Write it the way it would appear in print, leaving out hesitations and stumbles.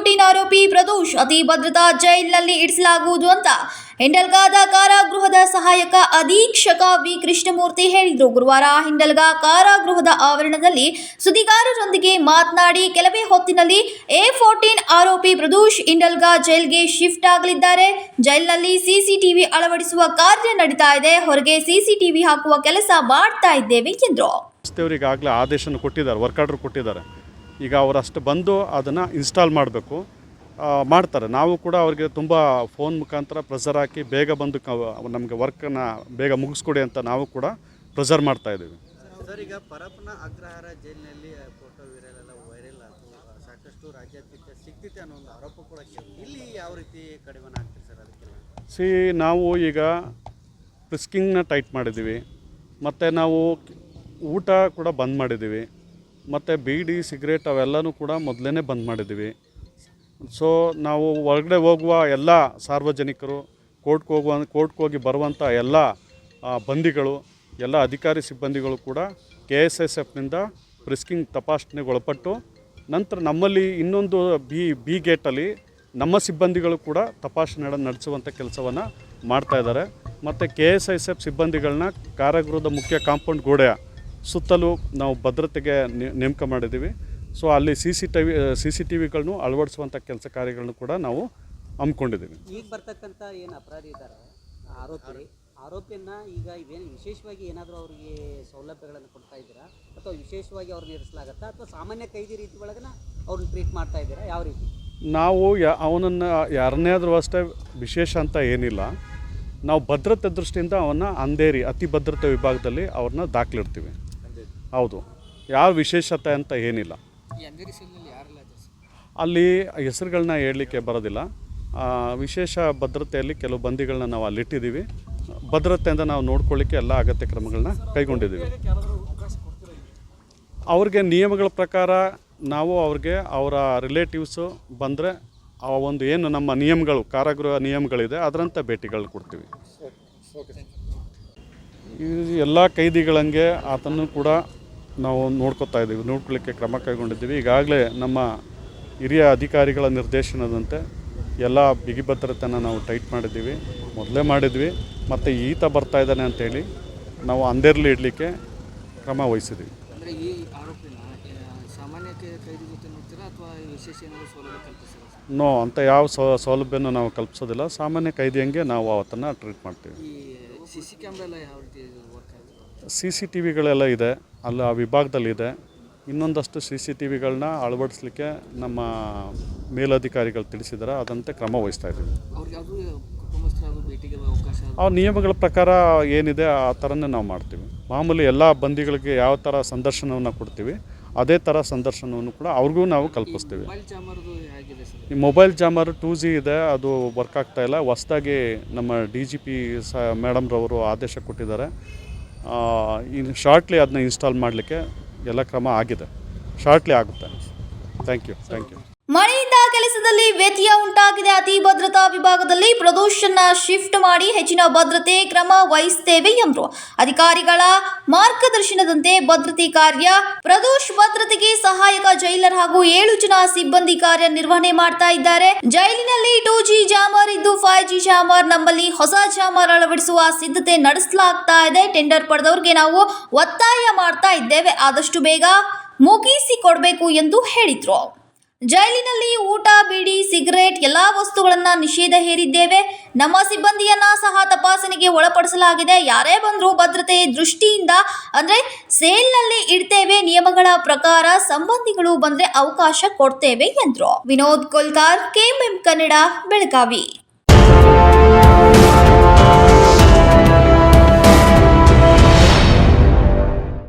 A14 ಆರೋಪಿ ಪ್ರದೋಷ್ ಅತಿ ಭದ್ರತಾ ಜೈಲಿನಲ್ಲಿ ಇರಿಸಲಾಗುವುದು ಅಂತ ಹಿಂಡಲ್ಗಾದ ಕಾರಾಗೃಹದ ಸಹಾಯಕ ಅಧೀಕ್ಷಕ ವಿ ಕೃಷ್ಣಮೂರ್ತಿ ಹೇಳಿದರು. ಗುರುವಾರ ಹಿಂಡಲ್ಗಾ ಕಾರಾಗೃಹದ ಆವರಣದಲ್ಲಿ ಸುದ್ದಿಗಾರರೊಂದಿಗೆ ಮಾತನಾಡಿ, ಕೆಲವೇ ಹೊತ್ತಿನಲ್ಲಿ A14 ಆರೋಪಿ ಪ್ರದೋಷ್ ಹಿಂಡಲ್ಗಾ ಜೈಲ್ಗೆ ಶಿಫ್ಟ್ ಆಗಲಿದ್ದಾರೆ. ಜೈಲಿನಲ್ಲಿ ಸಿಸಿಟಿವಿ ಅಳವಡಿಸುವ ಕಾರ್ಯ ನಡೀತಾ ಇದೆ. ಹೊರಗೆ ಸಿಸಿಟಿವಿ ಹಾಕುವ ಕೆಲಸ ಮಾಡ್ತಾ ಇದ್ದೇವೆ ಎಂದರು. ಈಗಾಗಲೇ ಆದೇಶನ ಕೊಟ್ಟಿದ್ದಾರೆ, ವರ್ಕ್ ಆರ್ಡರ್ ಕೊಟ್ಟಿದ್ದಾರೆ. ಈಗ ಅವರಷ್ಟು ಬಂದು ಅದನ್ನು ಇನ್ಸ್ಟಾಲ್ ಮಾಡಬೇಕು, ಮಾಡ್ತಾರೆ. ನಾವು ಕೂಡ ಅವರಿಗೆ ತುಂಬ ಫೋನ್ ಮುಖಾಂತರ ಪ್ರೆಷರ್ ಹಾಕಿ ಬೇಗ ಬಂದು ನಮಗೆ ವರ್ಕನ್ನು ಬೇಗ ಮುಗಿಸ್ಕೊಡಿ ಅಂತ ನಾವು ಕೂಡ ಪ್ರೆಷರ್ ಮಾಡ್ತಾ ಇದ್ದೀವಿ. ಸರ್, ಈಗ ಪರಪ್ಪನ ಅಗ್ರಹಾರ ಜೈಲಿನಲ್ಲಿ ಫೋಟೋ ವೈರಲ್ ಆಯಿತು, ಸಾಕಷ್ಟು ರಾಜ್ಯಾದ್ಯಂತ ಸಿಗ್ತಿದೆ ಅನ್ನೋ ಒಂದು ಆರೋಪ ಕೂಡ ಇಲ್ಲಿ ಯಾವ ರೀತಿ ಕಡಿಮೆ ಆಗ್ತದೆ ಸರ್? ಅದಕ್ಕೆಲ್ಲ ನಾವು ಈಗ ಪ್ರಿಸ್ಕಿಂಗ್ನ ಟೈಟ್ ಮಾಡಿದ್ದೀವಿ, ಮತ್ತು ನಾವು ಊಟ ಕೂಡ ಬಂದ್ ಮಾಡಿದ್ದೀವಿ, ಮತ್ತು ಬೀಡಿ ಸಿಗರೇಟ್ ಅವೆಲ್ಲನೂ ಕೂಡ ಮೊದಲೇ ಬಂದ್ ಮಾಡಿದ್ದೀವಿ. ಸೊ ನಾವು ಹೊರಗಡೆ ಹೋಗುವ ಎಲ್ಲ ಸಾರ್ವಜನಿಕರು, ಕೋರ್ಟ್ಗೆ ಹೋಗಿ ಬರುವಂಥ ಎಲ್ಲ ಬಂದಿಗಳು, ಎಲ್ಲ ಅಧಿಕಾರಿ ಸಿಬ್ಬಂದಿಗಳು ಕೂಡ KSSFನಿಂದ ಪ್ರಿಸ್ಕಿಂಗ್ ತಪಾಸಣೆಗೆ ಒಳಪಟ್ಟು, ನಂತರ ನಮ್ಮಲ್ಲಿ ಇನ್ನೊಂದು ಬಿ ಗೇಟಲ್ಲಿ ನಮ್ಮ ಸಿಬ್ಬಂದಿಗಳು ಕೂಡ ತಪಾಸಣೆ ನಡೆಸುವಂಥ ಕೆಲಸವನ್ನು ಮಾಡ್ತಾಯಿದ್ದಾರೆ. ಮತ್ತು KSSF ಸಿಬ್ಬಂದಿಗಳನ್ನ ಕಾರಾಗೃಹದ ಮುಖ್ಯ ಕಾಂಪೌಂಡ್ ಗೋಡೆಯ ಸುತ್ತಲೂ ನಾವು ಭದ್ರತೆಗೆ ನೇಮಕ ಮಾಡಿದ್ದೀವಿ. ಸೊ ಅಲ್ಲಿ CCTVಗಳನ್ನು ಅಳವಡಿಸುವಂಥ ಕೆಲಸ ಕಾರ್ಯಗಳನ್ನು ಕೂಡ ನಾವು ಹಮ್ಮಿಕೊಂಡಿದ್ದೀವಿ. ಈಗ ಬರ್ತಕ್ಕಂಥ ಏನು ಅಪರಾಧಿ ಇದ್ದಾರೆ ಆರೋಪಿಯನ್ನು ಈಗ ಇವೇನು ವಿಶೇಷವಾಗಿ ಏನಾದರೂ ಅವರಿಗೆ ಸೌಲಭ್ಯಗಳನ್ನು ಕೊಡ್ತಾ ಇದ್ದೀರಾ, ಅಥವಾ ವಿಶೇಷವಾಗಿ ಅವ್ರನ್ನ ಇರಿಸಲಾಗತ್ತಾ, ಅಥವಾ ಸಾಮಾನ್ಯ ಕೈದಿ ರೀತಿ ಒಳಗನ ಅವ್ರನ್ನ ಟ್ರೀಟ್ ಮಾಡ್ತಾ ಇದ್ದೀರಾ? ಯಾವ ರೀತಿ? ನಾವು ಅವನನ್ನು ಯಾರನ್ನೇ ಆದರೂ ಅಷ್ಟೇ ವಿಶೇಷ ಅಂತ ಏನಿಲ್ಲ. ನಾವು ಭದ್ರತೆ ದೃಷ್ಟಿಯಿಂದ ಅವನ್ನ ಅಂಧೇರಿ ಅತಿ ಭದ್ರತೆ ವಿಭಾಗದಲ್ಲಿ ಅವ್ರನ್ನ ದಾಖಲಿಡ್ತೀವಿ. ಹೌದು, ಯಾವ ವಿಶೇಷತೆ ಅಂತ ಏನಿಲ್ಲ. ಅಲ್ಲಿ ಹೆಸರುಗಳನ್ನ ಹೇಳಲಿಕ್ಕೆ ಬರೋದಿಲ್ಲ. ವಿಶೇಷ ಭದ್ರತೆಯಲ್ಲಿ ಕೆಲವು ಬಂದಿಗಳನ್ನ ನಾವು ಅಲ್ಲಿಟ್ಟಿದ್ದೀವಿ. ಭದ್ರತೆಯಿಂದ ನಾವು ನೋಡ್ಕೊಳ್ಳಿಕ್ಕೆ ಎಲ್ಲ ಅಗತ್ಯ ಕ್ರಮಗಳನ್ನ ಕೈಗೊಂಡಿದ್ದೀವಿ. ಅವ್ರಿಗೆ ನಿಯಮಗಳ ಪ್ರಕಾರ ನಾವು ಅವ್ರಿಗೆ ಅವರ ರಿಲೇಟಿವ್ಸು ಬಂದರೆ ಆ ಒಂದು ಏನು ನಮ್ಮ ನಿಯಮಗಳು, ಕಾರಾಗೃಹ ನಿಯಮಗಳಿದೆ, ಅದರಂತೆ ಭೇಟಿಗಳು ಕೊಡ್ತೀವಿ. ಈ ಎಲ್ಲ ಕೈದಿಗಳಂಗೆ ಆತನ್ನು ಕೂಡ ನಾವು ನೋಡ್ಕೊಳ್ಳಿಕ್ಕೆ ಕ್ರಮ ಕೈಗೊಂಡಿದ್ದೀವಿ. ಈಗಾಗಲೇ ನಮ್ಮ ಹಿರಿಯ ಅಧಿಕಾರಿಗಳ ನಿರ್ದೇಶನದಂತೆ ಎಲ್ಲ ಬಿಗಿ ಭದ್ರತೆಯನ್ನು ನಾವು ಟೈಟ್ ಮಾಡಿದ್ದೀವಿ, ಮೊದಲೇ ಮಾಡಿದ್ವಿ. ಮತ್ತು ಈತ ಬರ್ತಾ ಇದ್ದಾನೆ ಅಂತೇಳಿ ನಾವು ಅಂಧೇರಲ್ಲಿ ಇಡಲಿಕ್ಕೆ ಕ್ರಮ ವಹಿಸಿದ್ದೀವಿ. ಅಂದರೆ ಈ ಆರೋಪಿನ ಸಾಮಾನ್ಯ ಕೈದಿ ಜೊತೆ ನೋಡ್ತೀರಾ, ಅಥವಾ ವಿಶೇಷ ಏನಾದರೂ ಸೌಲಭ್ಯ ಕಲ್ಪಿಸ್ತೀರಾ? ನೋ, ಅಂತ ಯಾವ ಸೌಲಭ್ಯನೂ ನಾವು ಕಲ್ಪಿಸೋದಿಲ್ಲ. ಸಾಮಾನ್ಯ ಕೈದಿಯಂಗೆ ನಾವು ಅವತ್ತನ್ನು ಟ್ರೀಟ್ ಮಾಡ್ತೀವಿ. ಈ CC ಕ್ಯಾಮ್ರಾ ಎಲ್ಲ ಯಾವ ರೀತಿ ವರ್ಕ್ ಆಗುತ್ತೆ? CCTVಗಳೆಲ್ಲ ಇದೆ, ಅಲ್ಲಿ ಆ ವಿಭಾಗದಲ್ಲಿದೆ. ಇನ್ನೊಂದಷ್ಟು CCTVಗಳನ್ನ ಅಳವಡಿಸಲಿಕ್ಕೆ ನಮ್ಮ ಮೇಲಧಿಕಾರಿಗಳು ತಿಳಿಸಿದ್ದಾರೆ, ಅದಂತೆ ಕ್ರಮ ವಹಿಸ್ತಾ ಇದ್ದೀವಿ. ಆ ನಿಯಮಗಳ ಪ್ರಕಾರ ಏನಿದೆ ಆ ಥರನೇ ನಾವು ಮಾಡ್ತೀವಿ. ಮಾಮೂಲಿ ಎಲ್ಲ ಬಂದಿಗಳಿಗೆ ಯಾವ ಥರ ಸಂದರ್ಶನವನ್ನು ಕೊಡ್ತೀವಿ, ಅದೇ ಥರ ಸಂದರ್ಶನವನ್ನು ಕೂಡ ಅವ್ರಿಗೂ ನಾವು ಕಲ್ಪಿಸ್ತೀವಿ. ಈ ಮೊಬೈಲ್ ಜಾಮರ್ 2G ಇದೆ, ಅದು ವರ್ಕ್ ಆಗ್ತಾಯಿಲ್ಲ. ಹೊಸದಾಗಿ ನಮ್ಮ DGP ಮೇಡಮ್ರವರು ಆದೇಶ ಕೊಟ್ಟಿದ್ದಾರೆ. ಇನ್ನು ಶಾರ್ಟ್ಲಿ ಅದನ್ನ ಇನ್ಸ್ಟಾಲ್ ಮಾಡಲಿಕ್ಕೆ ಎಲ್ಲ ಕ್ರಮ ಆಗಿದೆ, ಶಾರ್ಟ್ಲಿ ಆಗುತ್ತೆ. Thank you. ಮಳೆಯಿಂದ ಕೆಲಸದಲ್ಲಿ ವ್ಯತ್ಯಯ ಉಂಟಾಗಿದೆ. ಅತಿ ಭದ್ರತಾ ವಿಭಾಗದಲ್ಲಿ ಪ್ರದೋಷನ್ನ ಶಿಫ್ಟ್ ಮಾಡಿ ಹೆಚ್ಚಿನ ಭದ್ರತೆ ಕ್ರಮ ವಹಿಸುತ್ತೇವೆ ಎಂದರು. ಅಧಿಕಾರಿಗಳ ಮಾರ್ಗದರ್ಶನದಂತೆ ಭದ್ರತೆ ಕಾರ್ಯ. ಪ್ರದೋಷ್ ಭದ್ರತೆಗೆ ಸಹಾಯಕ ಜೈಲರ್ ಹಾಗೂ 7 ಜನ ಸಿಬ್ಬಂದಿ ಕಾರ್ಯ ನಿರ್ವಹಣೆ ಮಾಡ್ತಾ ಇದ್ದಾರೆ. ಜೈಲಿನಲ್ಲಿ 2G ಜಾಮರ್ ಇದ್ದು 5G ಜಾಮರ್, ನಮ್ಮಲ್ಲಿ ಹೊಸ ಜಾಮರ್ ಅಳವಡಿಸುವ ಸಿದ್ಧತೆ ನಡೆಸಲಾಗ್ತಾ ಇದೆ. ಟೆಂಡರ್ ಪಡೆದವರಿಗೆ ನಾವು ಒತ್ತಾಯ ಮಾಡ್ತಾ ಇದ್ದೇವೆ, ಆದಷ್ಟು ಬೇಗ ಮುಗಿಸಿಕೊಡಬೇಕು ಎಂದು ಹೇಳಿದ್ರು. ಜೈಲಿನಲ್ಲಿ ಊಟ, ಬೀಡಿ, ಸಿಗರೇಟ್ ಎಲ್ಲಾ ವಸ್ತುಗಳನ್ನ ನಿಷೇಧ ಹೇರಿದ್ದೇವೆ. ನಮ್ಮ ಸಿಬ್ಬಂದಿಯನ್ನ ಸಹ ತಪಾಸಣೆಗೆ ಒಳಪಡಿಸಲಾಗಿದೆ. ಯಾರೇ ಬಂದರೂ ಭದ್ರತೆ ದೃಷ್ಟಿಯಿಂದ ಅಂದ್ರೆ ಸೇಲ್ನಲ್ಲಿ ಇಡ್ತೇವೆ. ನಿಯಮಗಳ ಪ್ರಕಾರ ಸಂಬಂಧಿಗಳು ಬಂದ್ರೆ ಅವಕಾಶ ಕೊಡ್ತೇವೆ ಎಂದ್ರು. ವಿನೋದ್ ಕೋಲ್ಕಾರ್, KMM ಕನ್ನಡ, ಬೆಳಗಾವಿ.